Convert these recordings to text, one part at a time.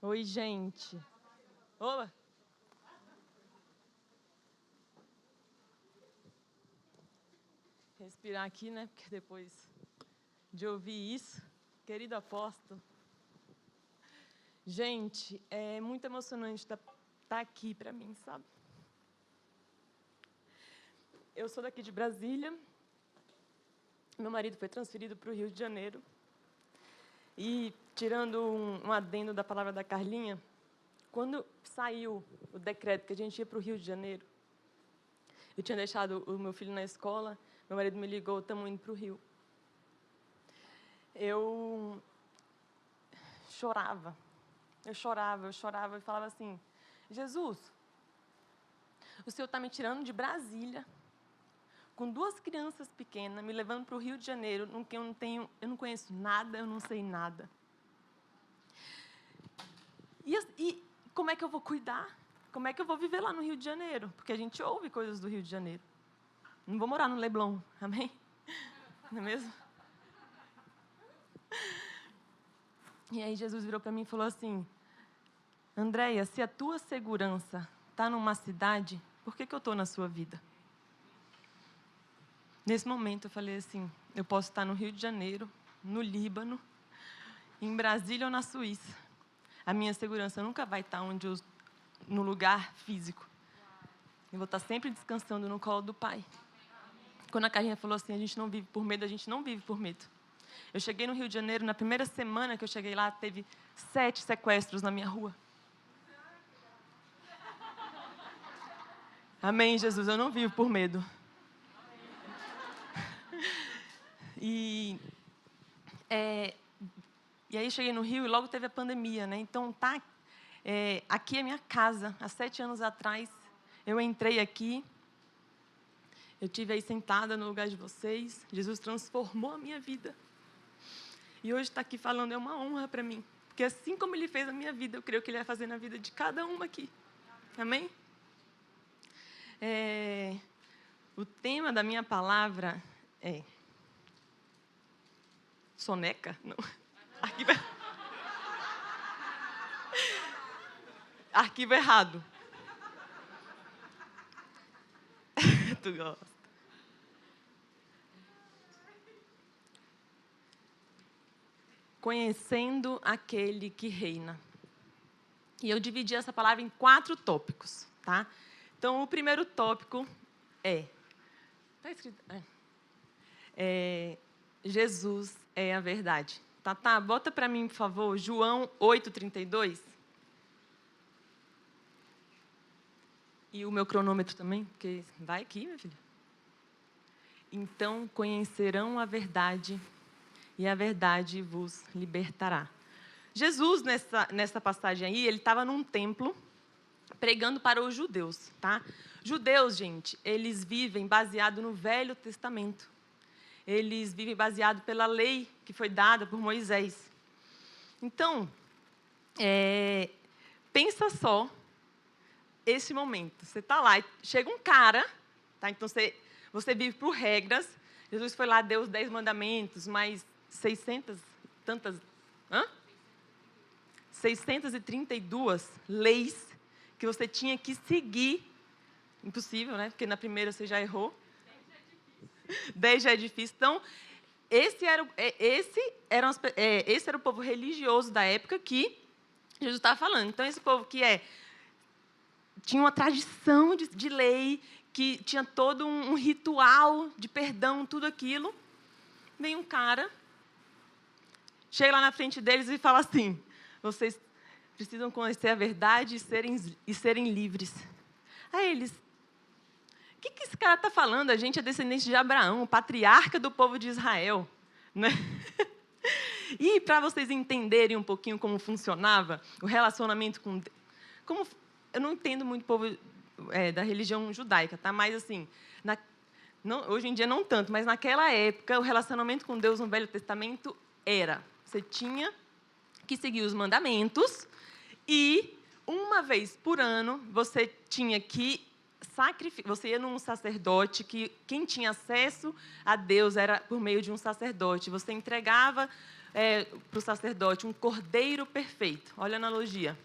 Oi, gente. Opa! Respirar aqui, né? Porque depois de ouvir isso, querido apóstolo. Gente, é muito emocionante estar aqui para mim, sabe? Eu sou daqui de Brasília. Meu marido foi transferido para o Rio de Janeiro. E, tirando um adendo da palavra da Carlinha, quando saiu o decreto que a gente ia para o Rio de Janeiro, eu tinha deixado o meu filho na escola, meu marido me ligou, estamos indo para o Rio. Eu chorava e falava assim, Jesus, o Senhor está me tirando de Brasília, com 2 crianças pequenas, me levando para o Rio de Janeiro, que eu não conheço nada, eu não sei nada. E como é que eu vou cuidar? Como é que eu vou viver lá no Rio de Janeiro? Porque a gente ouve coisas do Rio de Janeiro. Não vou morar no Leblon, amém? Não é mesmo? E aí Jesus virou para mim e falou assim, Andréia, se a tua segurança está numa cidade, por que eu estou na sua vida? Nesse momento eu falei assim, eu posso estar no Rio de Janeiro, no Líbano, em Brasília ou na Suíça. A minha segurança nunca vai estar no lugar físico. Eu vou estar sempre descansando no colo do Pai. Quando a Carlinha falou assim, a gente não vive por medo, a gente não vive por medo. Eu cheguei no Rio de Janeiro, na primeira semana que eu cheguei lá, teve 7 sequestros na minha rua. Amém, Jesus, eu não vivo por medo. E aí cheguei no Rio e logo teve a pandemia, né? Então, aqui é minha casa. Há 7 anos atrás, eu entrei aqui, eu estive aí sentada no lugar de vocês. Jesus transformou a minha vida. E hoje estar aqui falando é uma honra para mim. Porque assim como Ele fez a minha vida, eu creio que Ele vai fazer na vida de cada uma aqui. Amém? O tema da minha palavra é... Soneca? Não. Arquivo errado. Tu gosta. Conhecendo aquele que reina. E eu dividi essa palavra em 4 tópicos, tá? Então, o primeiro tópico é... Está escrito? Jesus é a verdade. Tá, bota para mim, por favor, João 8:32. E o meu cronômetro também, porque vai aqui, minha filha. Então conhecerão a verdade, e a verdade vos libertará. Jesus, nessa passagem aí, ele estava num templo pregando para os judeus, tá? Judeus, gente, eles vivem baseado no Velho Testamento. Eles vivem baseado pela lei que foi dada por Moisés. Então, pensa só esse momento. Você está lá, chega um cara, tá? Então você vive por regras. Jesus foi lá, deu os 10 mandamentos, mais 632 leis que você tinha que seguir. Impossível, né? Porque na primeira você já errou. 10 já é difícil. Então, esse era o povo religioso da época que Jesus estava falando. Então, esse povo que tinha uma tradição de lei, que tinha todo um ritual de perdão, tudo aquilo. Vem um cara, chega lá na frente deles e fala assim, vocês precisam conhecer a verdade e serem livres. Aí eles, o que esse cara está falando? A gente é descendente de Abraão, o patriarca do povo de Israel. Né? E para vocês entenderem um pouquinho como funcionava o relacionamento com Deus, eu não entendo muito o povo da religião judaica, tá? Mas assim, hoje em dia não tanto, mas naquela época o relacionamento com Deus no Velho Testamento você tinha que seguir os mandamentos e uma vez por ano você tinha que você ia num sacerdote, que quem tinha acesso a Deus era por meio de um sacerdote. Você entregava para o sacerdote um cordeiro perfeito. Olha a analogia.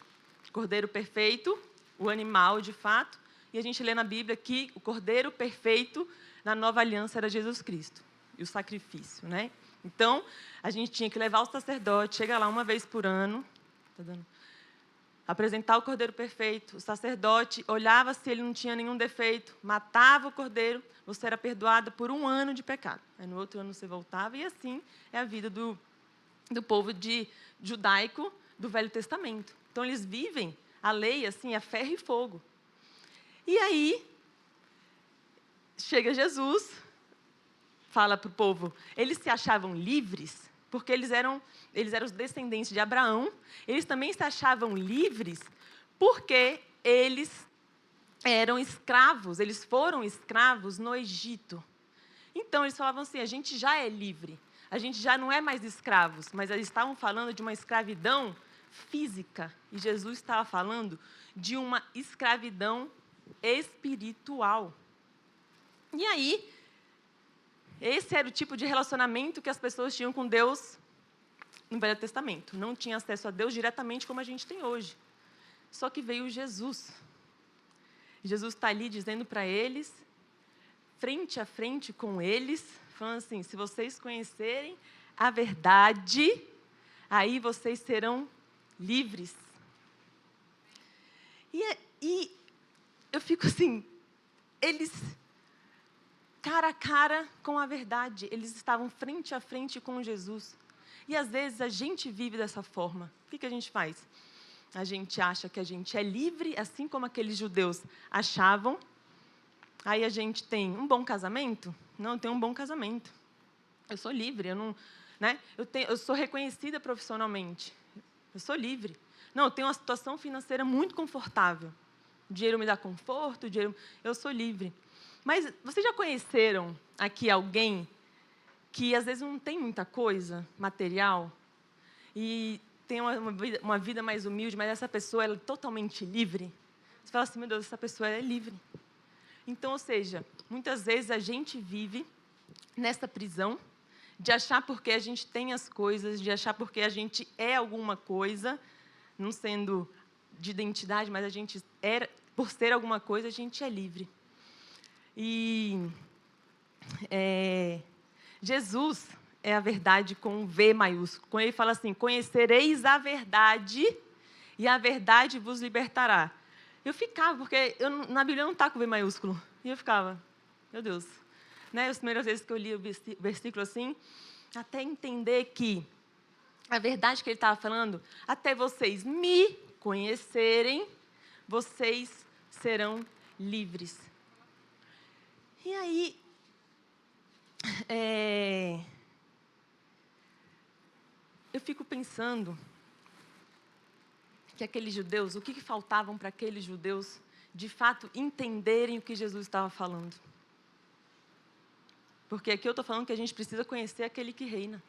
Cordeiro perfeito, o animal de fato. E a gente lê na Bíblia que o cordeiro perfeito na nova aliança era Jesus Cristo. E o sacrifício, né? Então, a gente tinha que levar o sacerdote, chega lá uma vez por ano, apresentar o cordeiro perfeito. O sacerdote olhava se ele não tinha nenhum defeito, matava o cordeiro, você era perdoado por 1 ano de pecado. Aí, no outro ano você voltava, e assim é a vida do povo judaico do Velho Testamento. Então, eles vivem a lei assim, a ferro e fogo. E aí, chega Jesus, fala para o povo, eles se achavam livres, porque eles eram os descendentes de Abraão, eles também se achavam livres porque eles eram escravos, eles foram escravos no Egito. Então, eles falavam assim, a gente já é livre, a gente já não é mais escravos, mas eles estavam falando de uma escravidão física, e Jesus estava falando de uma escravidão espiritual. E aí, esse era o tipo de relacionamento que as pessoas tinham com Deus no Velho Testamento. Não tinha acesso a Deus diretamente como a gente tem hoje. Só que veio Jesus. Jesus está ali dizendo para eles, frente a frente com eles, falando assim, se vocês conhecerem a verdade, aí vocês serão livres. E eu fico assim, eles, cara a cara com a verdade, eles estavam frente a frente com Jesus. E às vezes a gente vive dessa forma. O que a gente faz? A gente acha que a gente é livre, assim como aqueles judeus achavam. Aí a gente tem um bom casamento? Não, eu tenho um bom casamento. Eu sou livre, eu sou reconhecida profissionalmente. Eu sou livre. Não, eu tenho uma situação financeira muito confortável. O dinheiro me dá conforto, eu sou livre. Mas vocês já conheceram aqui alguém que às vezes não tem muita coisa material e tem uma vida mais humilde, mas essa pessoa ela é totalmente livre? Você fala assim, meu Deus, essa pessoa é livre. Então, ou seja, muitas vezes a gente vive nessa prisão de achar porque a gente tem as coisas, de achar porque a gente é alguma coisa, não sendo de identidade, mas a gente por ser alguma coisa, a gente é livre. E Jesus é a verdade com um V maiúsculo. Quando ele fala assim, conhecereis a verdade e a verdade vos libertará. Eu ficava, porque na Bíblia não está com V maiúsculo. E eu ficava, meu Deus. As primeiras vezes que eu li o versículo assim, até entender que a verdade que ele estava falando, até vocês me conhecerem, vocês serão livres. E aí, eu fico pensando que aqueles judeus, o que faltavam para aqueles judeus, de fato, entenderem o que Jesus estava falando. Porque aqui eu estou falando que a gente precisa conhecer aquele que reina.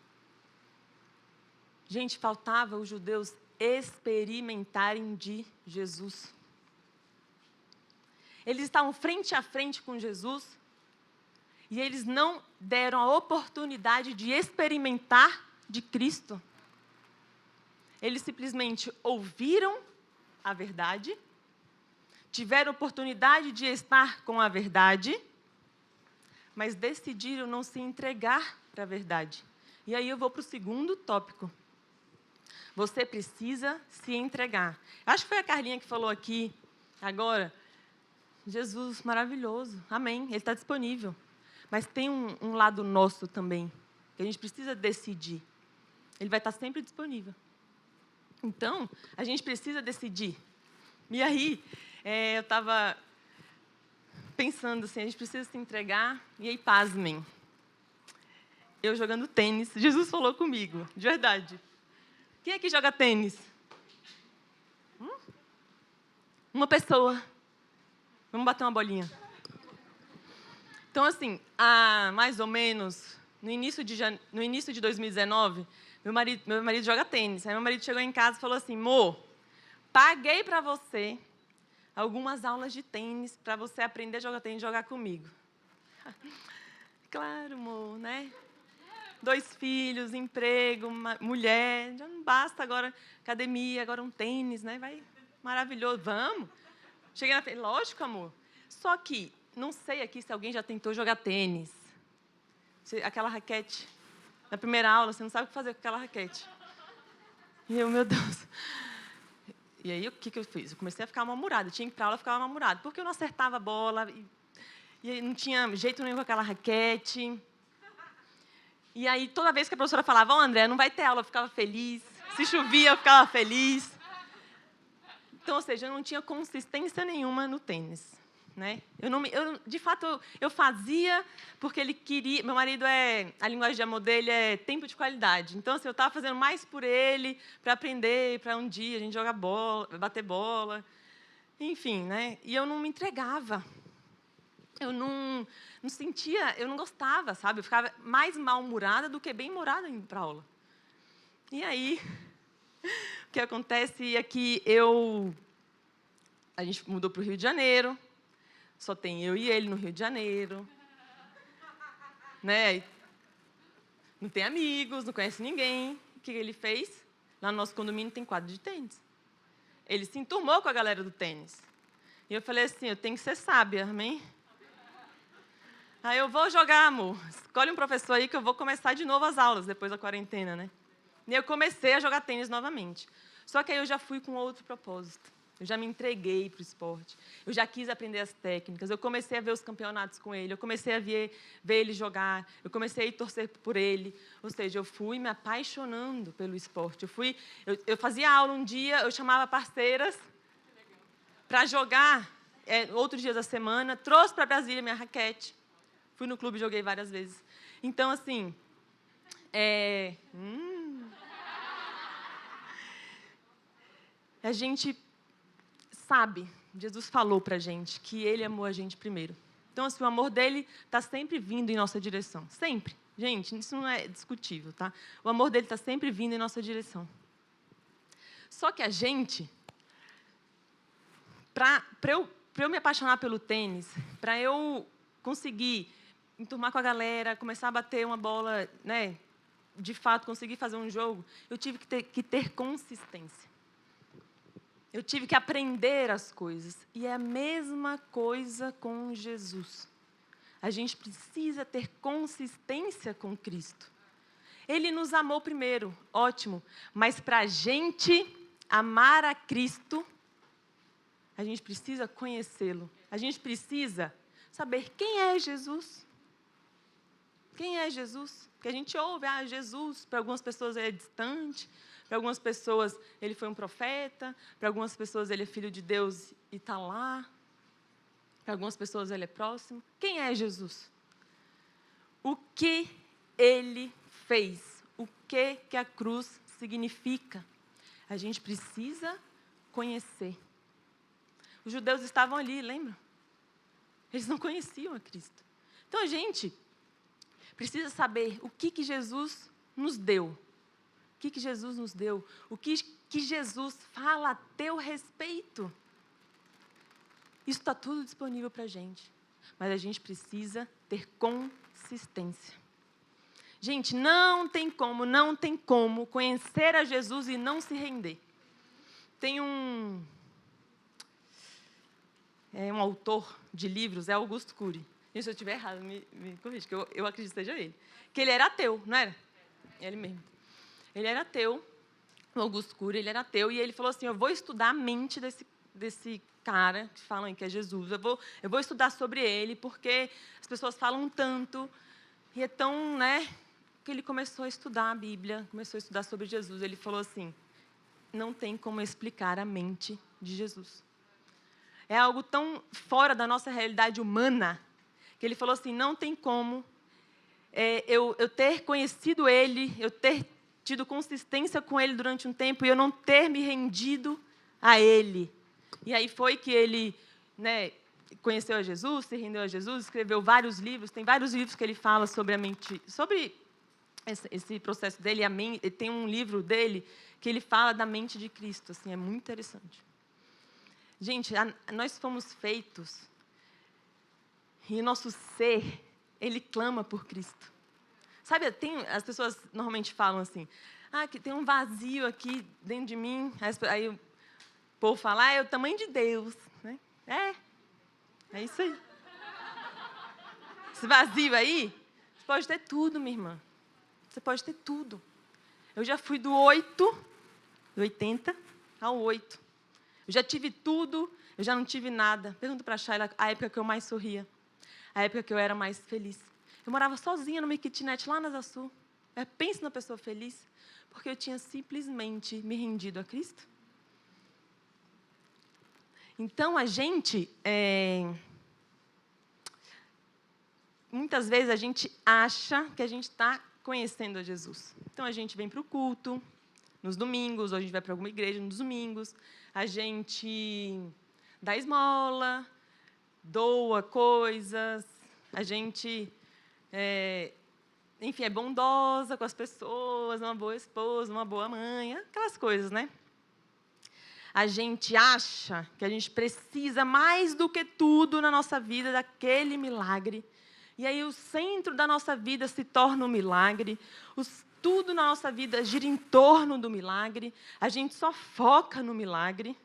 Gente, faltava os judeus experimentarem de Jesus. Eles estavam frente a frente com Jesus e eles não deram a oportunidade de experimentar de Cristo. Eles simplesmente ouviram a verdade, tiveram oportunidade de estar com a verdade, mas decidiram não se entregar para a verdade. E aí eu vou para o segundo tópico. Você precisa se entregar. Acho que foi a Carlinha que falou aqui agora. Jesus, maravilhoso, amém, ele está disponível. Mas tem um lado nosso também, que a gente precisa decidir. Ele vai estar sempre disponível. Então, a gente precisa decidir. E aí, eu estava pensando assim, a gente precisa se entregar, e aí, pasmem. Eu jogando tênis, Jesus falou comigo, de verdade. Quem aqui joga tênis? Uma pessoa. Vamos bater uma bolinha. Então, assim, mais ou menos, no início de 2019, meu marido joga tênis. Aí meu marido chegou em casa e falou assim, Mô, paguei para você algumas aulas de tênis para você aprender a jogar tênis e jogar comigo. Claro, amor, né? 2 filhos, emprego, mulher, já não basta agora academia, agora um tênis, né? Vai, maravilhoso, vamos. Cheguei na frente, lógico, amor. Só que, não sei aqui se alguém já tentou jogar tênis. Aquela raquete, na primeira aula, você não sabe o que fazer com aquela raquete. E eu, meu Deus. E aí, o que eu fiz? Eu comecei a ficar mal-humorada. Eu tinha que ir para aula, eu ficava mal-humorada. Porque eu não acertava a bola, e não tinha jeito nenhum com aquela raquete. E aí, toda vez que a professora falava, André, não vai ter aula, eu ficava feliz. Se chovia, eu ficava feliz. Então, ou seja, eu não tinha consistência nenhuma no tênis. Né? De fato, eu fazia porque ele queria... Meu marido, a linguagem de amor dele é tempo de qualidade. Então, assim, eu estava fazendo mais por ele, para aprender, para um dia a gente jogar bola, bater bola. Enfim, né? E eu não me entregava. Eu não sentia, eu não gostava, sabe? Eu ficava mais mal-humorada do que bem-humorada indo para a aula. E aí, o que acontece é que a gente mudou para o Rio de Janeiro, só tem eu e ele no Rio de Janeiro. Né? Não tem amigos, não conhece ninguém. O que ele fez? Lá no nosso condomínio tem quadro de tênis. Ele se enturmou com a galera do tênis. E eu falei assim, eu tenho que ser sábia, amém? Aí eu vou jogar, amor. Escolhe um professor aí que eu vou começar de novo as aulas, depois da quarentena, né? E eu comecei a jogar tênis novamente. Só que aí eu já fui com outro propósito. Eu já me entreguei para o esporte. Eu já quis aprender as técnicas. Eu comecei a ver os campeonatos com ele. Eu comecei a ver ele jogar. Eu comecei a ir torcer por ele. Ou seja, eu fui me apaixonando pelo esporte. Eu fazia aula um dia, eu chamava parceiras para jogar outros dias da semana. Trouxe para Brasília minha raquete. Fui no clube e joguei várias vezes. Então, assim... A gente... sabe, Jesus falou para a gente que Ele amou a gente primeiro. Então, assim, o amor dele está sempre vindo em nossa direção. Sempre. Gente, isso não é discutível, tá? O amor dele está sempre vindo em nossa direção. Só que a gente, para eu me apaixonar pelo tênis, para eu conseguir enturmar com a galera, começar a bater uma bola, né, de fato, conseguir fazer um jogo, eu tive que ter consistência. Eu tive que aprender as coisas. E é a mesma coisa com Jesus. A gente precisa ter consistência com Cristo. Ele nos amou primeiro, ótimo. Mas para a gente amar a Cristo, a gente precisa conhecê-lo. A gente precisa saber quem é Jesus. Quem é Jesus? Porque a gente ouve, Jesus, para algumas pessoas é distante. Para algumas pessoas, ele foi um profeta. Para algumas pessoas, ele é filho de Deus e está lá. Para algumas pessoas, ele é próximo. Quem é Jesus? O que ele fez? O que a cruz significa? A gente precisa conhecer. Os judeus estavam ali, lembra? Eles não conheciam a Cristo. Então, a gente precisa saber o que Jesus nos deu. O que Jesus nos deu? O que Jesus fala a teu respeito? Isso está tudo disponível para a gente. Mas a gente precisa ter consistência. Gente, não tem como conhecer a Jesus e não se render. Tem um autor de livros, é Augusto Cury. E se eu estiver errado, me corrija, que eu acredito que seja ele. Que ele era ateu, não era? Ele mesmo. Ele era ateu, o Augusto Cury, ele era ateu, e ele falou assim, eu vou estudar a mente desse cara, que falam que é Jesus, eu vou estudar sobre ele, porque as pessoas falam tanto, e é tão, né, que ele começou a estudar a Bíblia, começou a estudar sobre Jesus. Ele falou assim, não tem como explicar a mente de Jesus. É algo tão fora da nossa realidade humana, que ele falou assim, não tem como eu ter conhecido ele, eu ter tido consistência com ele durante um tempo e eu não ter me rendido a ele. E aí foi que ele, né, conheceu a Jesus, se rendeu a Jesus, escreveu vários livros. Tem vários livros que ele fala sobre a mente, sobre esse processo dele. Tem um livro dele que ele fala da mente de Cristo. Assim, é muito interessante. Gente, nós fomos feitos e o nosso ser, ele clama por Cristo. Sabe, as pessoas normalmente falam assim, que tem um vazio aqui dentro de mim. Aí o povo fala, é o tamanho de Deus. Né? É isso aí. Esse vazio aí, você pode ter tudo, minha irmã. Você pode ter tudo. Eu já fui do 80 ao 8. Eu já tive tudo, eu já não tive nada. Pergunta para a Shayla a época que eu mais sorria. A época que eu era mais feliz. Eu morava sozinha numa kitnet lá na Asa Sul. Pense na pessoa feliz, porque eu tinha simplesmente me rendido a Cristo. Então, muitas vezes a gente acha que a gente está conhecendo a Jesus. Então, a gente vem para o culto nos domingos, ou a gente vai para alguma igreja nos domingos, a gente dá esmola, doa coisas, a gente, enfim, é bondosa com as pessoas, uma boa esposa, uma boa mãe, aquelas coisas, né? A gente acha que a gente precisa mais do que tudo na nossa vida daquele milagre. E aí o centro da nossa vida se torna um milagre, tudo na nossa vida gira em torno do milagre, a gente só foca no milagre,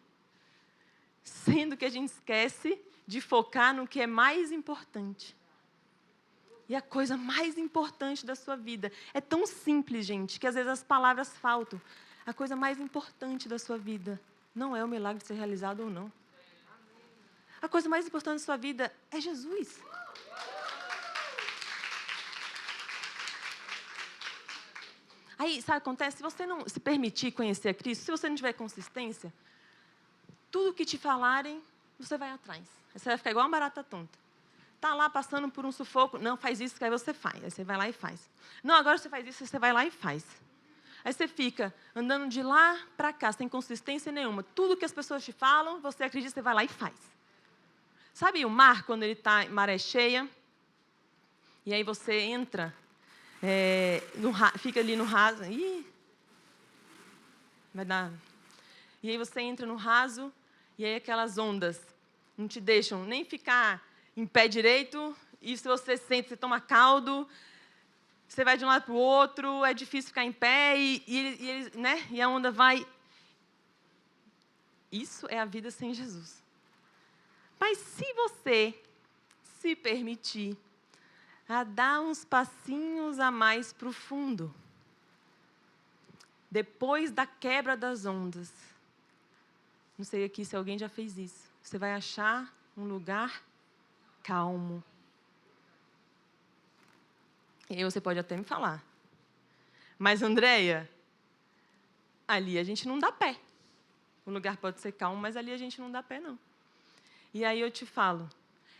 sendo que a gente esquece de focar no que é mais importante. E a coisa mais importante da sua vida é tão simples, gente, que às vezes as palavras faltam. A coisa mais importante da sua vida não é o milagre ser realizado ou não. A coisa mais importante da sua vida é Jesus. Aí, sabe o que acontece? Se você não se permitir conhecer a Cristo, se você não tiver consistência, tudo que te falarem, você vai atrás. Aí você vai ficar igual uma barata tonta. Está lá passando por um sufoco, não, faz isso, que aí você faz. Aí você vai lá e faz. Não, agora você faz isso, você vai lá e faz. Aí você fica andando de lá para cá, sem consistência nenhuma. Tudo que as pessoas te falam, você acredita, você vai lá e faz. Sabe o mar, quando ele está em maré cheia? E aí você entra, fica ali no raso. Vai dar. E aí você entra no raso, e aí aquelas ondas não te deixam nem ficar em pé direito, e se você sente, você toma caldo, você vai de um lado para o outro, é difícil ficar em pé, e a onda vai. Isso é a vida sem Jesus. Mas se você se permitir a dar uns passinhos a mais para o fundo, depois da quebra das ondas, não sei aqui se alguém já fez isso, você vai achar um lugar calmo. E aí você pode até me falar, mas Andréia, ali a gente não dá pé. O lugar pode ser calmo, mas ali a gente não dá pé, não. E aí eu te falo,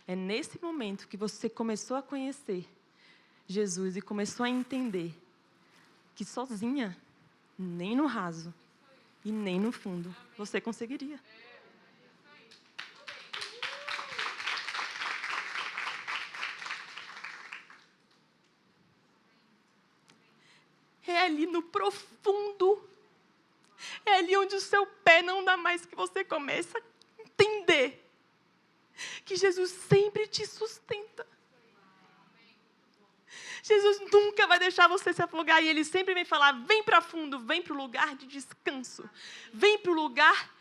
é nesse momento que você começou a conhecer Jesus e começou a entender que sozinha, nem no raso e nem no fundo, você conseguiria. É ali no profundo, é ali onde o seu pé não dá mais, que você começa a entender que Jesus sempre te sustenta. Jesus nunca vai deixar você se afogar, e Ele sempre vem falar, vem para fundo, vem para o lugar de descanso, vem para o lugar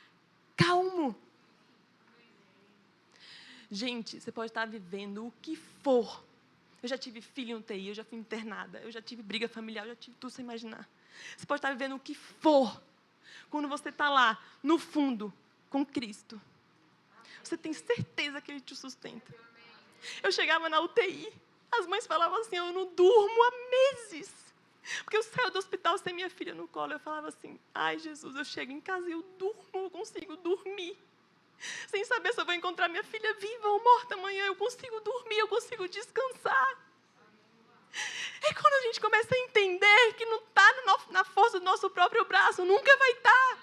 calmo. Gente, você pode estar vivendo o que for. Eu já tive filho em UTI, eu já fui internada, eu já tive briga familiar, eu já tive tudo sem imaginar. Você pode estar vivendo o que for. Quando você está lá, no fundo, com Cristo, você tem certeza que Ele te sustenta. Eu chegava na UTI, as mães falavam assim, eu não durmo há meses. Porque eu saio do hospital sem minha filha no colo. Eu falava assim, ai Jesus, eu chego em casa e eu durmo, eu consigo dormir. Sem saber se eu vou encontrar minha filha viva ou morta amanhã, eu consigo dormir, eu consigo descansar. É quando a gente começa a entender que não está na força do nosso próprio braço, nunca vai estar.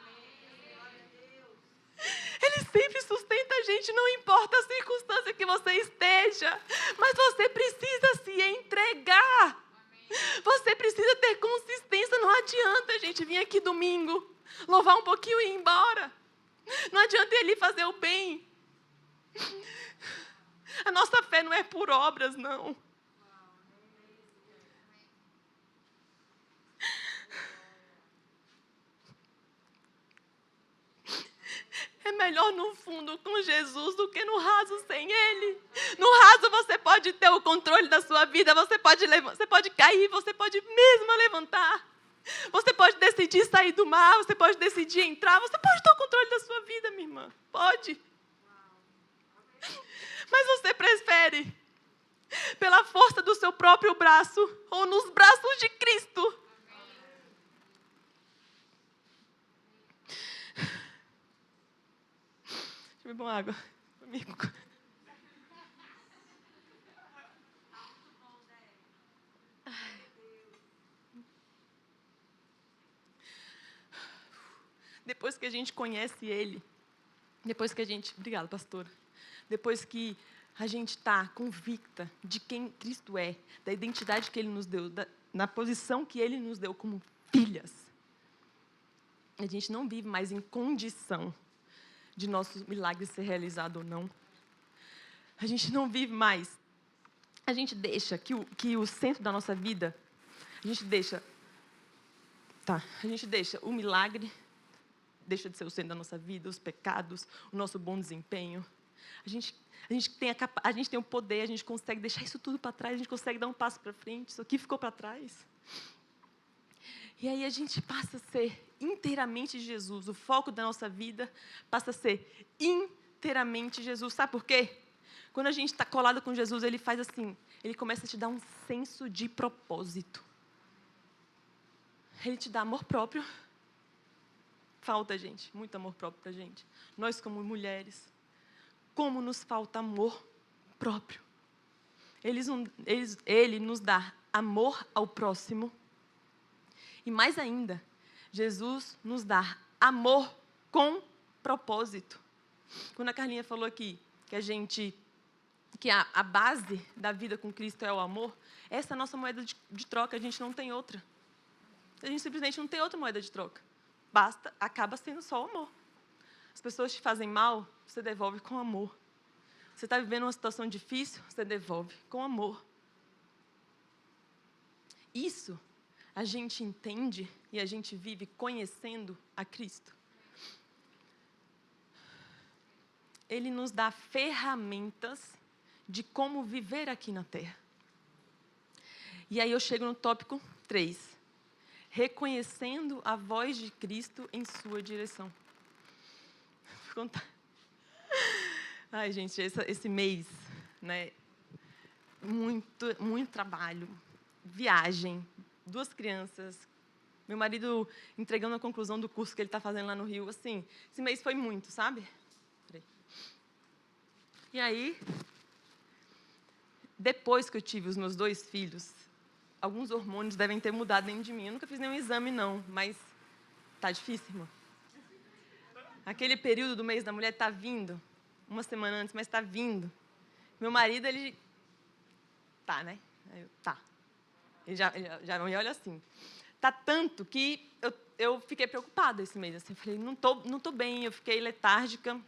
Ele sempre sustenta a gente, não importa a circunstância que você esteja, mas você precisa se entregar. Você precisa ter consistência, não adianta a gente vir aqui domingo, louvar um pouquinho e ir embora. Não adianta ele fazer o bem. A nossa fé não é por obras, não. É melhor no fundo com Jesus do que no raso sem Ele. No raso você pode ter o controle da sua vida, você pode cair, você pode mesmo levantar. Você pode decidir sair do mar, você pode decidir entrar, você pode ter o controle da sua vida, minha irmã. Pode. Mas você prefere pela força do seu próprio braço ou nos braços de Cristo? Deixa eu beber uma água comigo. Depois que a gente conhece Ele, depois que a gente... Obrigada, pastora. Depois que a gente está convicta de quem Cristo é, da identidade que Ele nos deu, na posição que Ele nos deu como filhas, a gente não vive mais em condição de nosso milagre ser realizado ou não. A gente não vive mais. A gente deixa que o centro da nossa vida, a gente deixa o milagre, deixa de ser o centro da nossa vida, os pecados, o nosso bom desempenho. A gente tem o poder, a gente consegue deixar isso tudo para trás, a gente consegue dar um passo para frente, isso aqui ficou para trás. E aí a gente passa a ser inteiramente Jesus, o foco da nossa vida passa a ser inteiramente Jesus. Sabe por quê? Quando a gente está colado com Jesus, Ele faz assim, Ele começa a te dar um senso de propósito. Ele te dá amor próprio. Falta, gente, muito amor próprio para a gente. Nós, como mulheres, como nos falta amor próprio. Ele nos dá amor ao próximo. E mais ainda, Jesus nos dá amor com propósito. Quando a Carlinha falou aqui que a base da vida com Cristo é o amor, essa é a nossa moeda de troca, a gente não tem outra. A gente simplesmente não tem outra moeda de troca. Acaba sendo só o amor. As pessoas te fazem mal, você devolve com amor. Você está vivendo uma situação difícil, você devolve com amor. Isso a gente entende e a gente vive conhecendo a Cristo. Ele nos dá ferramentas de como viver aqui na Terra. E aí eu chego no tópico 3. Reconhecendo a voz de Cristo em sua direção. Vou contar. Ai, gente, esse mês, né? Muito trabalho, viagem, 2 crianças, meu marido entregando a conclusão do curso que ele está fazendo lá no Rio. Assim, esse mês foi muito, sabe? E aí, depois que eu tive os meus 2 filhos, alguns hormônios devem ter mudado dentro de mim. Eu nunca fiz nenhum exame, não, mas tá difícil, irmão. Aquele período do mês da mulher está vindo, uma semana antes, mas está vindo. Meu marido, ele... Tá, né? Tá. Ele já me olha assim. Tá tanto que eu fiquei preocupada esse mês. Assim, eu falei, não tô bem, eu fiquei letárgica.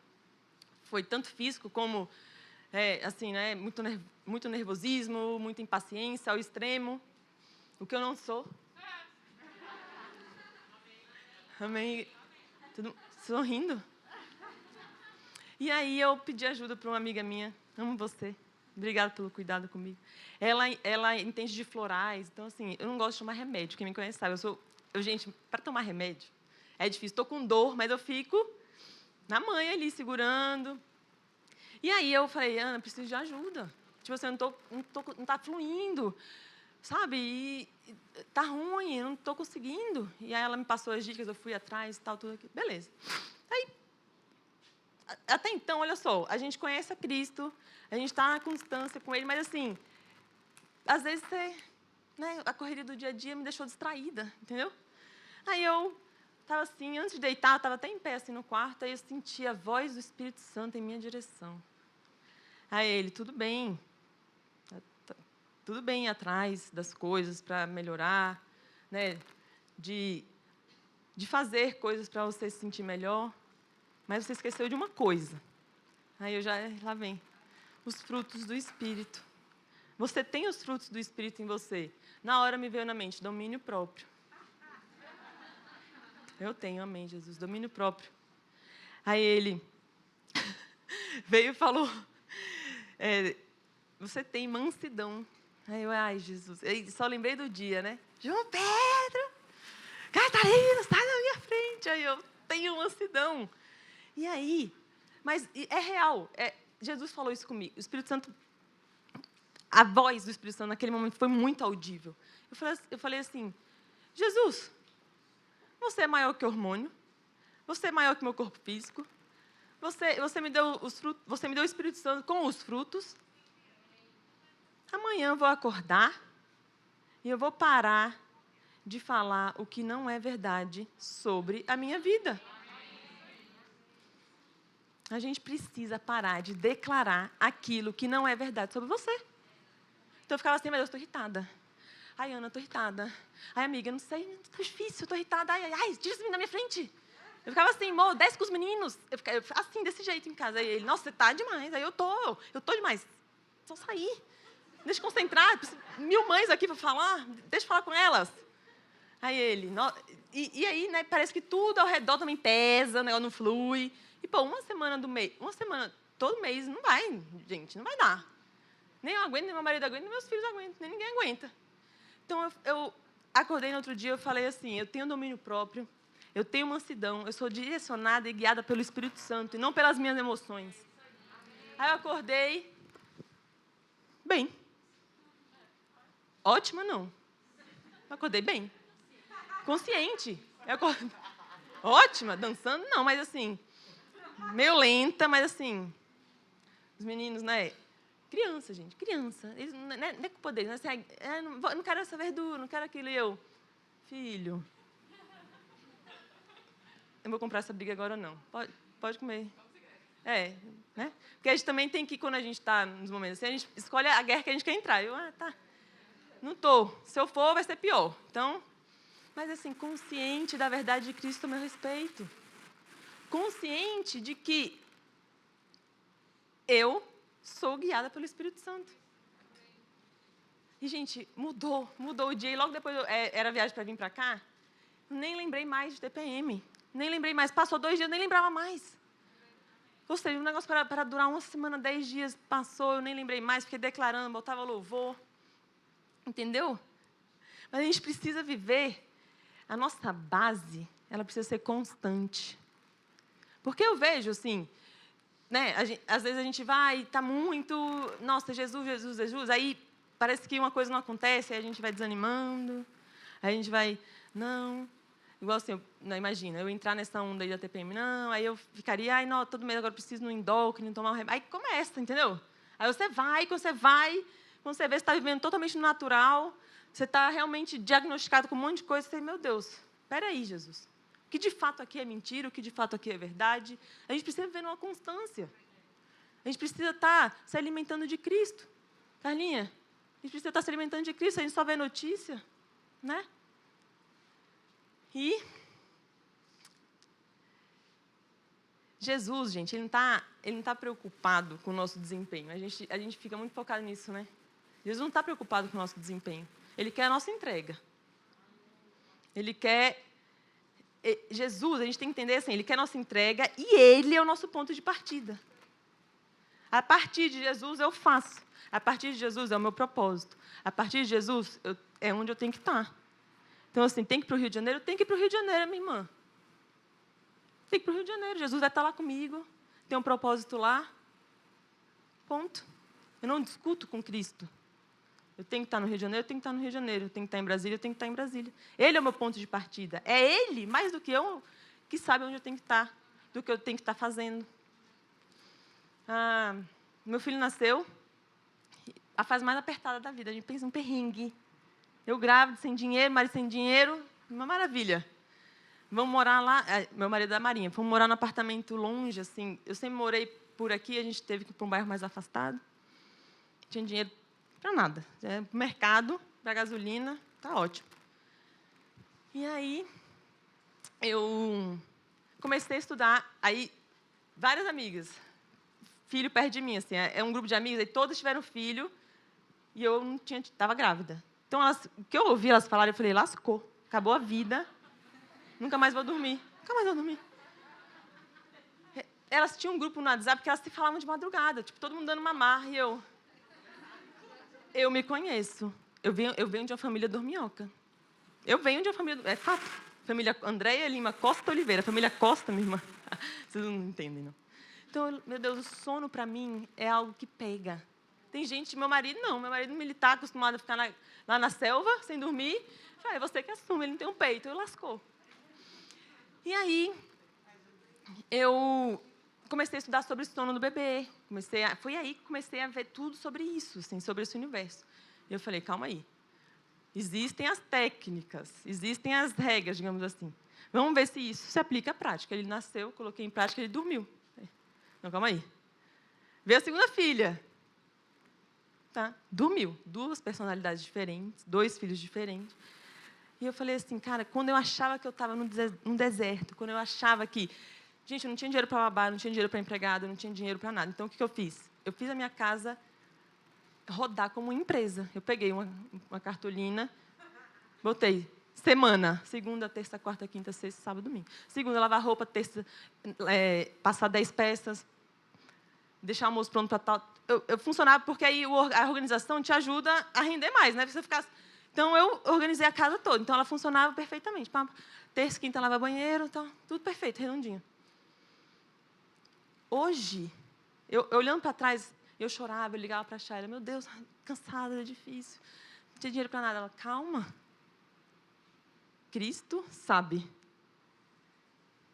Foi tanto físico como, assim, né, muito nervosismo, muita impaciência ao extremo. O que eu não sou. Amém. Tudo sorrindo. E aí eu pedi ajuda para uma amiga minha. Amo você. Obrigada pelo cuidado comigo. Ela entende de florais. Então, assim, eu não gosto de tomar remédio. Quem me conhece sabe. Gente, para tomar remédio, é difícil. Estou com dor, mas eu fico na manha ali, segurando. E aí eu falei, Ana, preciso de ajuda. Tipo assim, não está fluindo. Sabe? E tá ruim, eu não estou conseguindo. E aí ela me passou as dicas, eu fui atrás e tal, tudo aquilo. Beleza. Aí, até então, olha só, a gente conhece a Cristo, a gente está na constância com Ele, mas assim, às vezes a correria do dia a dia me deixou distraída, entendeu? Aí eu estava assim, antes de deitar, eu estava até em pé assim no quarto, aí eu senti a voz do Espírito Santo em minha direção. Aí ele, tudo bem ir atrás das coisas para melhorar, né? De fazer coisas para você se sentir melhor. mas você esqueceu de uma coisa. Aí lá vem, os frutos do Espírito. Você tem os frutos do Espírito em você. Na hora me veio na mente, domínio próprio. Eu tenho, amém, Jesus, domínio próprio. Aí ele veio e falou, você tem mansidão. Aí eu, ai, Jesus, eu só lembrei do dia, né? João Pedro, Catarina, sai da minha frente. Aí eu, tenho mansidão. E aí, mas é real, Jesus falou isso comigo. O Espírito Santo, a voz do Espírito Santo naquele momento foi muito audível. Eu falei assim, Jesus, você é maior que o hormônio, você é maior que o meu corpo físico, você me deu os frutos, você me deu o Espírito Santo com os frutos. Amanhã eu vou acordar e eu vou parar de falar o que não é verdade sobre a minha vida. A gente precisa parar de declarar aquilo que não é verdade sobre você. Então eu ficava assim, meu Deus, estou irritada. Ai, Ana, estou irritada. Ai, amiga, não sei, está difícil, estou irritada. Ai, tira-se na minha frente. Eu ficava assim, desce com os meninos. Eu ficava assim, desse jeito em casa. Aí ele, nossa, você está demais. Aí eu tô demais. Só sair. Deixa eu concentrar. 1000 mães aqui para falar. Deixa eu falar com elas. Aí ele, e aí, né, parece que tudo ao redor também pesa, o negócio não flui. E, uma semana do mês, todo mês, não vai, gente, não vai dar. Nem eu aguento, nem meu marido aguenta, nem meus filhos aguentam, nem ninguém aguenta. Então, eu acordei no outro dia, eu falei assim, eu tenho domínio próprio, eu tenho mansidão, eu sou direcionada e guiada pelo Espírito Santo, e não pelas minhas emoções. Aí eu acordei, bem. Ótima, não. Eu acordei bem. Consciente. Ótima, dançando, não, mas assim, meio lenta, mas assim, os meninos, né? Criança, gente, criança. Eles, não é culpa deles, né? Não quero essa verdura, não quero aquilo. E eu, filho, eu vou comprar essa briga agora, não. Pode comer. Né? Porque a gente também tem que, quando a gente está nos momentos assim, a gente escolhe a guerra que a gente quer entrar. Eu, tá. Não estou. Se eu for, vai ser pior. Então, mas assim, consciente da verdade de Cristo a meu respeito. Consciente de que eu sou guiada pelo Espírito Santo. E, gente, mudou o dia. E logo depois, era a viagem para vir para cá, nem lembrei mais de TPM. Nem lembrei mais. Passou 2 dias, nem lembrava mais. Ou seja, um negócio para durar 1 semana, 10 dias, passou, eu nem lembrei mais, fiquei declarando, botava louvor. Entendeu? Mas a gente precisa viver, a nossa base, ela precisa ser constante. Porque eu vejo, assim, né, às vezes a gente vai, está muito, nossa, Jesus, aí parece que uma coisa não acontece, aí a gente vai desanimando, aí a gente vai, não, igual assim, imagina, eu entrar nessa onda aí da TPM, não, aí eu ficaria, não, todo mês agora eu preciso no endócrino, tomar um remédio, aí começa, entendeu? Aí você vai, quando você vê, você está vivendo totalmente no natural, você está realmente diagnosticado com um monte de coisa, você, meu Deus, espera aí, Jesus. O que de fato aqui é mentira, o que de fato aqui é verdade. A gente precisa viver numa constância. A gente precisa estar se alimentando de Cristo. Carlinha, a gente precisa estar se alimentando de Cristo, a gente só vê notícia, né? E Jesus, gente, ele não tá preocupado com o nosso desempenho. A gente fica muito focado nisso, né? Jesus não está preocupado com o nosso desempenho. Ele quer a nossa entrega. Ele quer... Jesus, a gente tem que entender assim, ele quer a nossa entrega e ele é o nosso ponto de partida. A partir de Jesus eu faço. A partir de Jesus é o meu propósito. A partir de Jesus é onde eu tenho que estar. Então, assim, tem que ir para o Rio de Janeiro? Tem que ir para o Rio de Janeiro, minha irmã. Tem que ir para o Rio de Janeiro. Jesus vai estar lá comigo. Tem um propósito lá. Ponto. Eu não discuto com Cristo. Eu tenho que estar no Rio de Janeiro, eu tenho que estar no Rio de Janeiro. Eu tenho que estar em Brasília, eu tenho que estar em Brasília. Ele é o meu ponto de partida. É ele, mais do que eu, que sabe onde eu tenho que estar, do que eu tenho que estar fazendo. Meu filho nasceu, a fase mais apertada da vida. A gente pensa um perrengue. Eu grávida, sem dinheiro, marido sem dinheiro, uma maravilha. Vamos morar lá, meu marido é da Marinha, fomos morar num apartamento longe, assim. Eu sempre morei por aqui, a gente teve que ir para um bairro mais afastado. Não tinha dinheiro para nada. Mercado, para gasolina, tá ótimo. E aí, eu comecei a estudar, aí várias amigas, filho perto de mim, assim, é um grupo de amigas, e todas tiveram filho, e eu não tinha, estava grávida. Então, o que eu ouvi elas falarem, eu falei, lascou, acabou a vida, nunca mais vou dormir, nunca mais vou dormir. Elas tinham um grupo no WhatsApp que elas se falavam de madrugada, tipo, todo mundo dando mamar, e eu me conheço. Eu venho de uma família dorminhoca. Eu venho de uma família... É fato. Família Andréia Lima Costa Oliveira. Família Costa, minha irmã. Vocês não entendem, não. Então, meu Deus, o sono, para mim, é algo que pega. Tem gente... Meu marido, não. Meu marido militar, acostumado a ficar lá na selva, sem dormir. É você que assume. Ele não tem um peito. Eu lascou. E aí, eu comecei a estudar sobre o sono do bebê. Foi aí que comecei a ver tudo sobre isso, assim, sobre esse universo. E eu falei, calma aí. Existem as técnicas, existem as regras, digamos assim. Vamos ver se isso se aplica à prática. Ele nasceu, coloquei em prática, ele dormiu. Não, calma aí. Veio a segunda filha. Tá? Dormiu. 2 personalidades diferentes, 2 filhos diferentes. E eu falei assim, cara, quando eu achava que eu estava num deserto, quando eu achava que... Gente, eu não tinha dinheiro para babá, não tinha dinheiro para empregado, não tinha dinheiro para nada. Então, o que eu fiz? Eu fiz a minha casa rodar como empresa. Eu peguei uma cartolina, botei semana, segunda, terça, quarta, quinta, sexta, sábado, domingo. Segunda, lavar roupa, terça, passar 10 peças, deixar o almoço pronto para tal. Eu funcionava porque aí a organização te ajuda a render mais, né? Você ficar... Então, eu organizei a casa toda. Então, ela funcionava perfeitamente. Terça, quinta, lavar banheiro, então, tudo perfeito, redondinho. Hoje, eu olhando para trás, eu chorava, eu ligava para a Shayla, meu Deus, cansada, é difícil, não tinha dinheiro para nada. Ela, calma, Cristo sabe.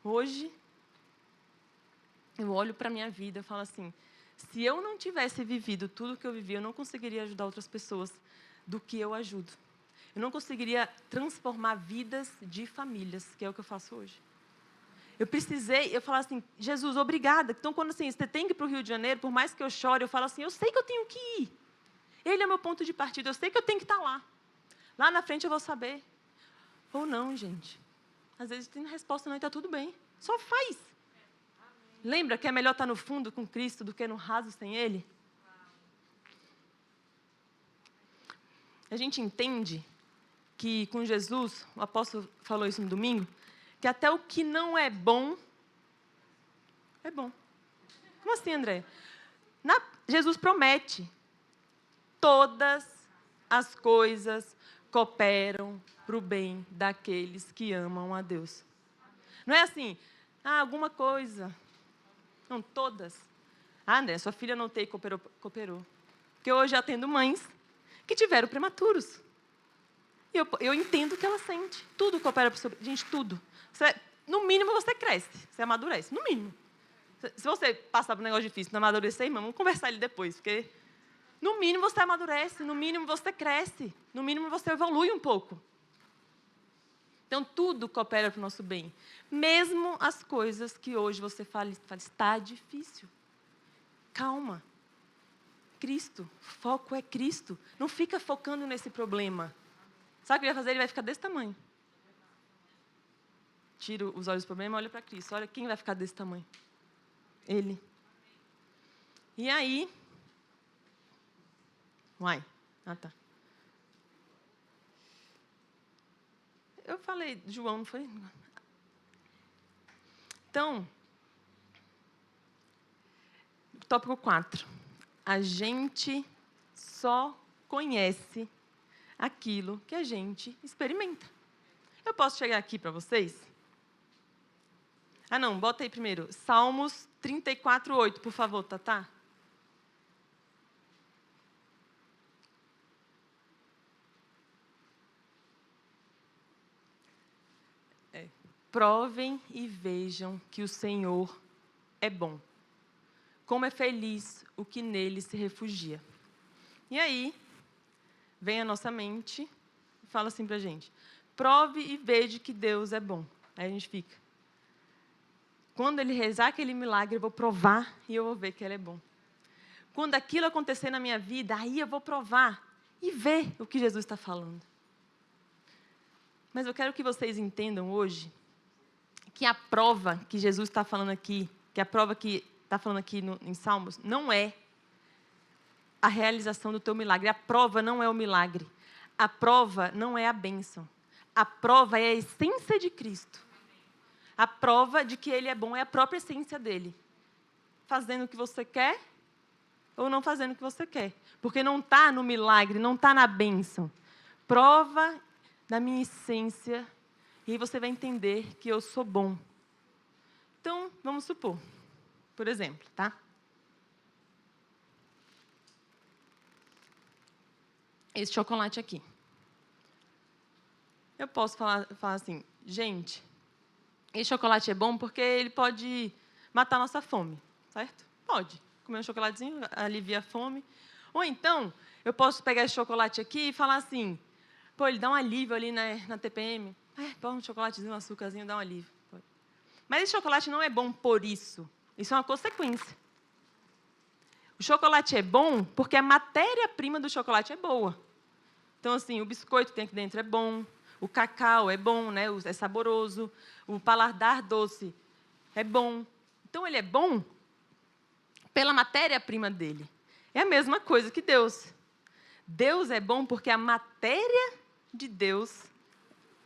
Hoje, eu olho para a minha vida e falo assim, se eu não tivesse vivido tudo o que eu vivi, eu não conseguiria ajudar outras pessoas do que eu ajudo. Eu não conseguiria transformar vidas de famílias, que é o que eu faço hoje. Eu falo assim, Jesus, obrigada. Então, quando assim, você tem que ir para o Rio de Janeiro, por mais que eu chore, eu falo assim, eu sei que eu tenho que ir. Ele é meu ponto de partida, eu sei que eu tenho que estar lá. Lá na frente eu vou saber. Ou não, gente. Às vezes tem resposta não e está tudo bem. Só faz. Lembra que é melhor estar no fundo com Cristo do que no raso sem Ele? A gente entende que com Jesus, o apóstolo falou isso no domingo, que até o que não é bom, é bom. Como assim, André? Jesus promete, todas as coisas cooperam para o bem daqueles que amam a Deus. Não é assim, alguma coisa. Não, todas. André, sua filha não tem cooperou. Porque hoje eu atendo mães que tiveram prematuros. E eu entendo o que ela sente. Tudo coopera para o seu... Gente, tudo. No mínimo, você cresce, você amadurece. No mínimo. Se você passar por um negócio difícil, não amadurecer, irmão, vamos conversar ali depois. Porque, no mínimo, você amadurece. No mínimo, você cresce. No mínimo, você evolui um pouco. Então, tudo coopera para o nosso bem. Mesmo as coisas que hoje você fala está difícil. Calma. Cristo. Foco é Cristo. Não fica focando nesse problema. Sabe o que ele vai fazer? Ele vai ficar desse tamanho. Tira os olhos do problema e olha para Cristo. Olha quem vai ficar desse tamanho. Ele. E aí... tá. Eu falei, João, não foi? Então, tópico 4. A gente só conhece aquilo que a gente experimenta. Eu posso chegar aqui para vocês? Não, bota aí primeiro. Salmos 34:8, por favor, Tatá. Provem e vejam que o Senhor é bom. Como é feliz o que nele se refugia. E aí, vem a nossa mente e fala assim para a gente, prove e veja que Deus é bom. Aí a gente fica. Quando Ele rezar aquele milagre, eu vou provar e eu vou ver que Ele é bom. Quando aquilo acontecer na minha vida, aí eu vou provar e ver o que Jesus está falando. Mas eu quero que vocês entendam hoje que a prova que Jesus está falando aqui que a prova que está falando aqui em Salmos, não é a realização do teu milagre. A prova não é o milagre. A prova não é a bênção. A prova é a essência de Cristo. A prova de que Ele é bom é a própria essência dEle. Fazendo o que você quer ou não fazendo o que você quer. Porque não está no milagre, não está na bênção. Prova da minha essência, e aí você vai entender que eu sou bom. Então, vamos supor, por exemplo, tá? Esse chocolate aqui. Eu posso falar assim, gente, esse chocolate é bom porque ele pode matar a nossa fome, certo? Pode. Comer um chocolatezinho, alivia a fome. Ou então, eu posso pegar esse chocolate aqui e falar assim, pô, ele dá um alívio ali na TPM. Põe um chocolatezinho, um açúcarzinho, dá um alívio. Mas esse chocolate não é bom por isso. Isso é uma consequência. O chocolate é bom porque a matéria-prima do chocolate é boa. Então, assim, o biscoito que tem aqui dentro é bom, o cacau é bom, né? É saboroso, o paladar doce é bom. Então, ele é bom pela matéria-prima dele. É a mesma coisa que Deus. Deus é bom porque a matéria de Deus,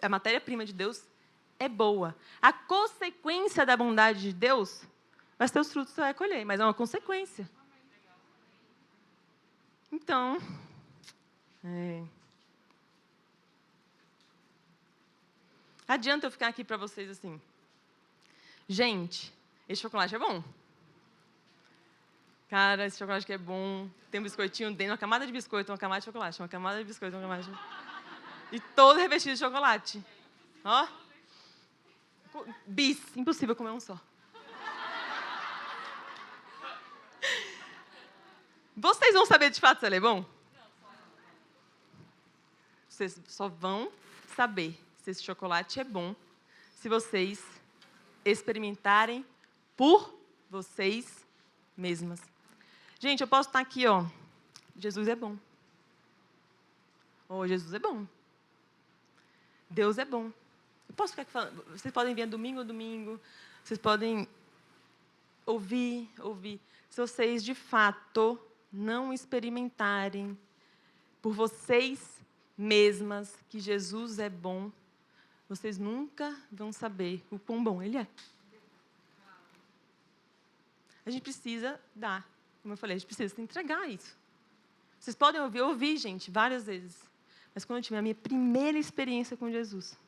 a matéria-prima de Deus, é boa. A consequência da bondade de Deus vai ser os frutos que você vai colher, mas é uma consequência. Então, adianta eu ficar aqui para vocês assim, gente, esse chocolate é bom. Cara, esse chocolate aqui é bom. Tem um biscoitinho dentro, uma camada de biscoito, uma camada de chocolate, uma camada de biscoito, uma camada de... E todo revestido de chocolate. Ó. Bis. Impossível comer um só. Vocês vão saber de fato se ele é bom? Vocês só vão saber se esse chocolate é bom se vocês experimentarem por vocês mesmas. Gente, eu posso estar aqui, ó. Jesus é bom. Oh, Jesus é bom. Deus é bom. Eu posso ficar aqui falando. Vocês podem vir domingo a domingo. Vocês podem ouvir. Se vocês, de fato, não experimentarem por vocês mesmas que Jesus é bom, vocês nunca vão saber o quão bom Ele é. A gente precisa dar. Como eu falei, a gente precisa entregar isso. Vocês podem ouvir, gente, várias vezes. Mas quando eu tive a minha primeira experiência com Jesus,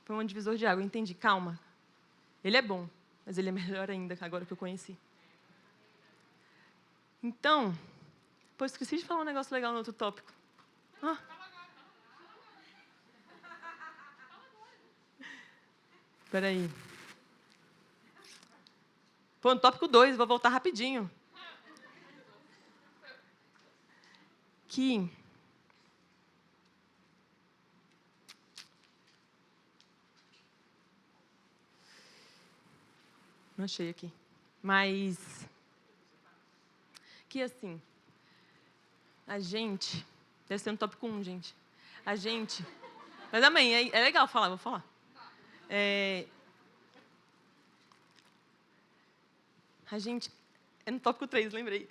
foi um divisor de água. Eu entendi, calma, Ele é bom, mas Ele é melhor ainda agora que eu conheci. Então, esqueci de falar um negócio legal no outro tópico. Espera aí. Foi no tópico 2, vou voltar rapidinho. Não achei aqui. Mas que assim, a gente, deve ser no tópico 1, gente. A gente, mas amém, é legal falar, vou falar. A gente, é no tópico 3, lembrei.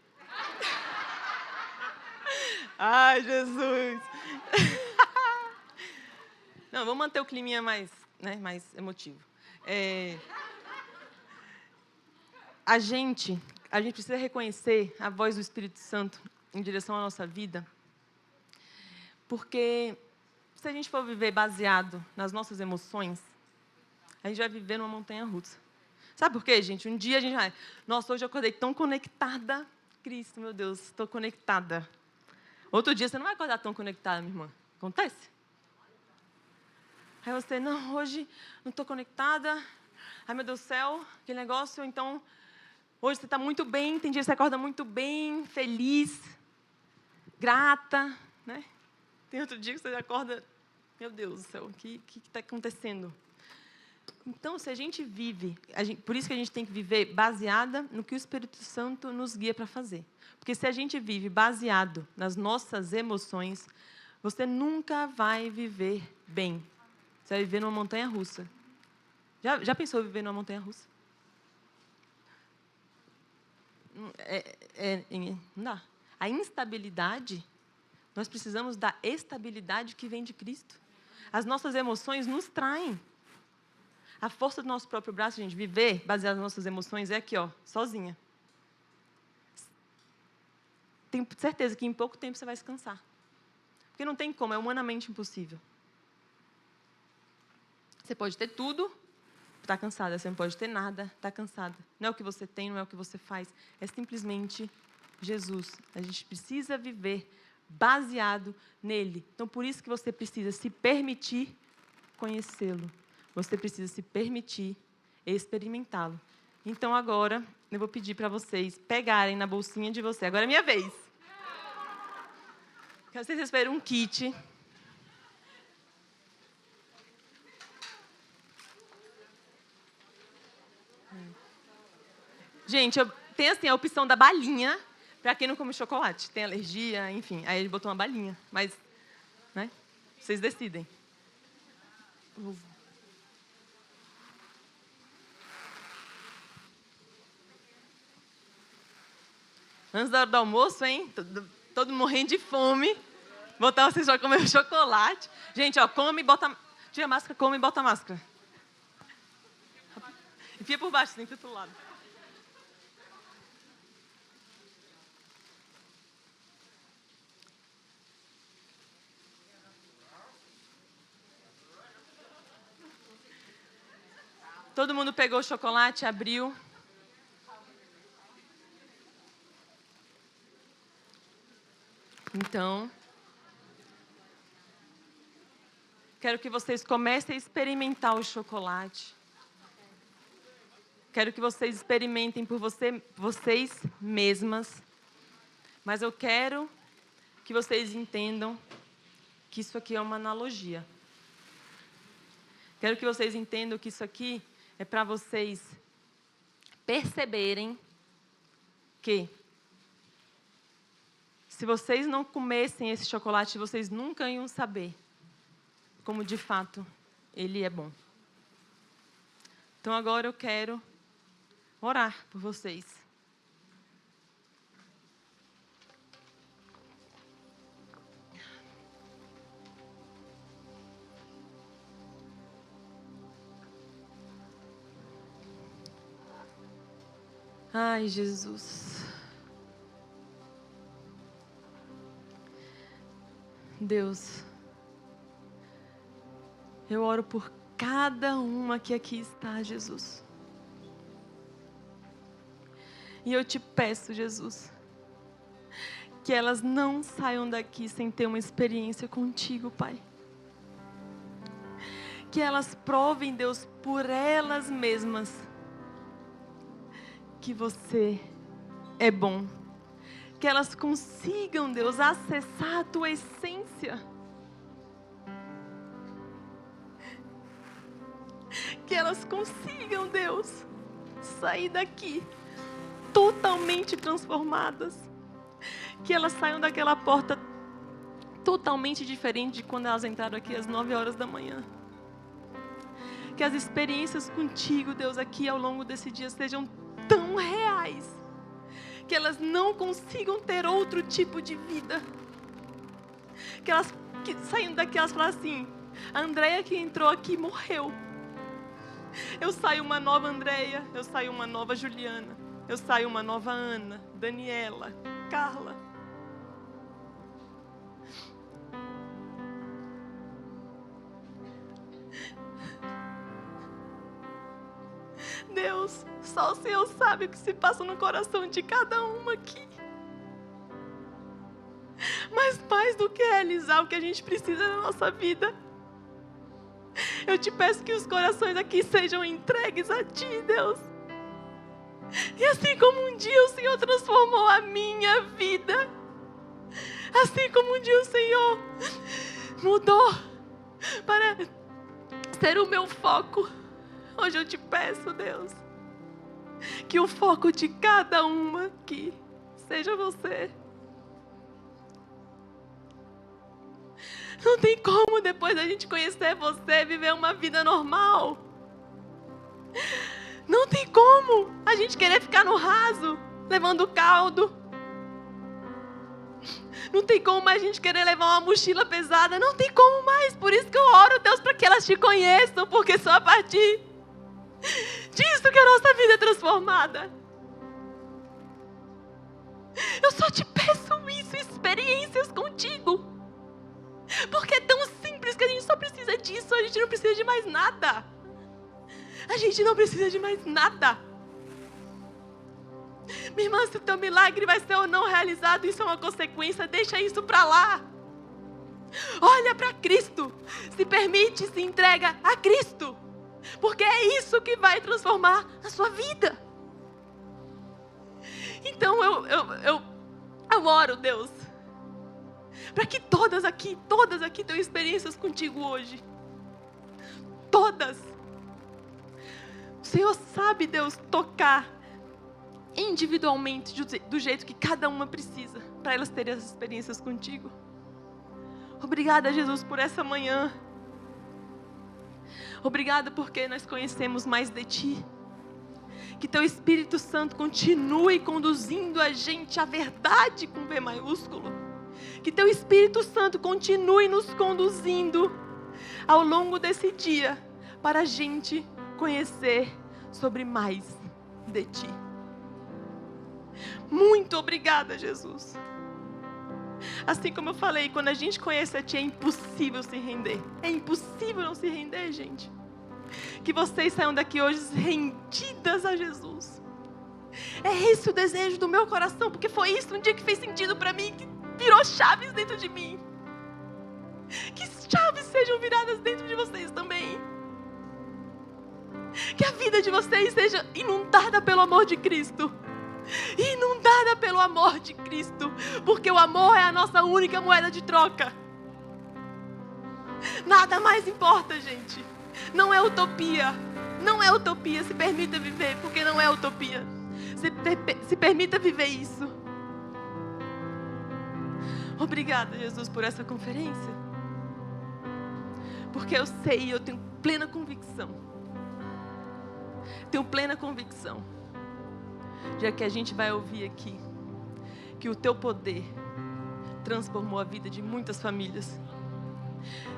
Ai, Jesus. Não, vamos manter o climinha mais emotivo. A gente precisa reconhecer a voz do Espírito Santo em direção à nossa vida, porque se a gente for viver baseado nas nossas emoções, a gente vai viver numa montanha-russa. Sabe por quê, gente? Um dia a gente vai... Nossa, hoje eu acordei tão conectada. Cristo, meu Deus, estou conectada. Outro dia você não vai acordar tão conectada, minha irmã. Acontece? Aí você, não, hoje não estou conectada. Ai, meu Deus do céu, aquele negócio. Então, hoje você está muito bem. Tem dia que você acorda muito bem, feliz, grata, né? Tem outro dia que você acorda... Meu Deus do céu, o que está acontecendo? Então, se a gente vive... por isso que a gente tem que viver baseada no que o Espírito Santo nos guia para fazer. Porque se a gente vive baseado nas nossas emoções, você nunca vai viver bem. Você vai viver numa montanha-russa. Já pensou em viver numa montanha-russa? Não dá. A instabilidade, nós precisamos da estabilidade que vem de Cristo. As nossas emoções nos traem. A força do nosso próprio braço, gente, viver baseado nas nossas emoções é aqui, ó, sozinha. Tenho certeza que em pouco tempo você vai se cansar. Porque não tem como, é humanamente impossível. Você pode ter tudo, está cansada. Você não pode ter nada, está cansada. Não é o que você tem, não é o que você faz. É simplesmente Jesus. A gente precisa viver baseado nele. Então, por isso que você precisa se permitir conhecê-lo. Você precisa se permitir experimentá-lo. Então, agora, eu vou pedir para vocês pegarem na bolsinha de vocês. Agora é minha vez. Quero que vocês esperem um kit. Gente, tem assim a opção da balinha, para quem não come chocolate. Tem alergia, enfim. Aí ele botou uma balinha. Mas, né? Vocês decidem. Antes da hora do almoço, hein? Todo morrendo de fome. Botar vocês para comer chocolate. Gente, ó, come e bota... Tira a máscara, come e bota a máscara. Enfia por baixo, enfia pro lado. Todo mundo pegou o chocolate, abriu. Então, quero que vocês comecem a experimentar o chocolate. Quero que vocês experimentem por vocês mesmas. Mas eu quero que vocês entendam que isso aqui é uma analogia. Quero que vocês entendam que isso aqui é para vocês perceberem que se vocês não comessem esse chocolate, vocês nunca iam saber como de fato ele é bom. Então agora eu quero orar por vocês. Ai, Jesus. Deus, eu oro por cada uma que aqui está, Jesus. E eu te peço, Jesus, que elas não saiam daqui sem ter uma experiência contigo, Pai. Que elas provem, Deus, por elas mesmas, que você é bom. Que elas consigam, Deus, acessar a tua essência. Que elas consigam, Deus, sair daqui totalmente transformadas. Que elas saiam daquela porta totalmente diferente de quando elas entraram aqui às 9 horas da manhã. Que as experiências contigo, Deus, aqui ao longo desse dia sejam tão reais, que elas não consigam ter outro tipo de vida. Que elas saiam daqui, elas falam assim: a Andreia que entrou aqui morreu. Eu saio uma nova Andreia, eu saio uma nova Juliana, eu saio uma nova Ana, Daniela, Carla. Deus, só o Senhor sabe o que se passa no coração de cada uma aqui. Mas mais do que realizar o que a gente precisa na nossa vida, eu te peço que os corações aqui sejam entregues a Ti, Deus. E assim como um dia o Senhor transformou a minha vida, assim como um dia o Senhor mudou para ser o meu foco, hoje eu te peço, Deus, que o foco de cada uma aqui seja você. Não tem como, depois da gente conhecer você, viver uma vida normal. Não tem como a gente querer ficar no raso. levando caldo. Não tem como mais a gente querer levar uma mochila pesada. Não tem como mais. Por isso que eu oro, Deus, para que elas te conheçam. Porque só a partir disso que a nossa vida é transformada. Eu só te peço isso, experiências contigo. Porque é tão simples que a gente só precisa disso. A gente não precisa de mais nada. A gente não precisa de mais nada. Minha irmã, se o teu milagre vai ser ou não realizado, isso é uma consequência. Deixa isso para lá. Olha para Cristo. Se permite, se entrega a Cristo. Porque é isso que vai transformar a sua vida. Então eu oro, Deus, para que todas aqui tenham experiências contigo hoje. Todas. O Senhor sabe, Deus, tocar individualmente do jeito que cada uma precisa, para elas terem as experiências contigo. Obrigada, Jesus, por essa manhã. Obrigada porque nós conhecemos mais de Ti. Que Teu Espírito Santo continue conduzindo a gente à verdade com V maiúsculo. Que Teu Espírito Santo continue nos conduzindo ao longo desse dia para a gente conhecer sobre mais de Ti. Muito obrigada, Jesus. Assim como eu falei, quando a gente conhece a Ti, é impossível se render. É impossível não se render, gente. Que vocês saiam daqui hoje rendidas a Jesus. É esse o desejo do meu coração, porque foi isso um dia que fez sentido para mim, que virou chaves dentro de mim. Que chaves sejam viradas dentro de vocês também. Que a vida de vocês seja inundada pelo amor de Cristo. Inundada pelo amor de Cristo. Porque o amor é a nossa única moeda de troca. Nada mais importa, gente. Não é utopia. Não é utopia. Se permita viver, porque não é utopia. Se permita viver isso. Obrigada, Jesus, por essa conferência. Porque eu sei, eu tenho plena convicção. Tenho plena convicção. Já que a gente vai ouvir aqui que o Teu poder transformou a vida de muitas famílias.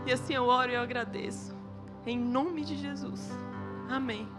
E assim eu oro e eu agradeço. Em nome de Jesus. Amém.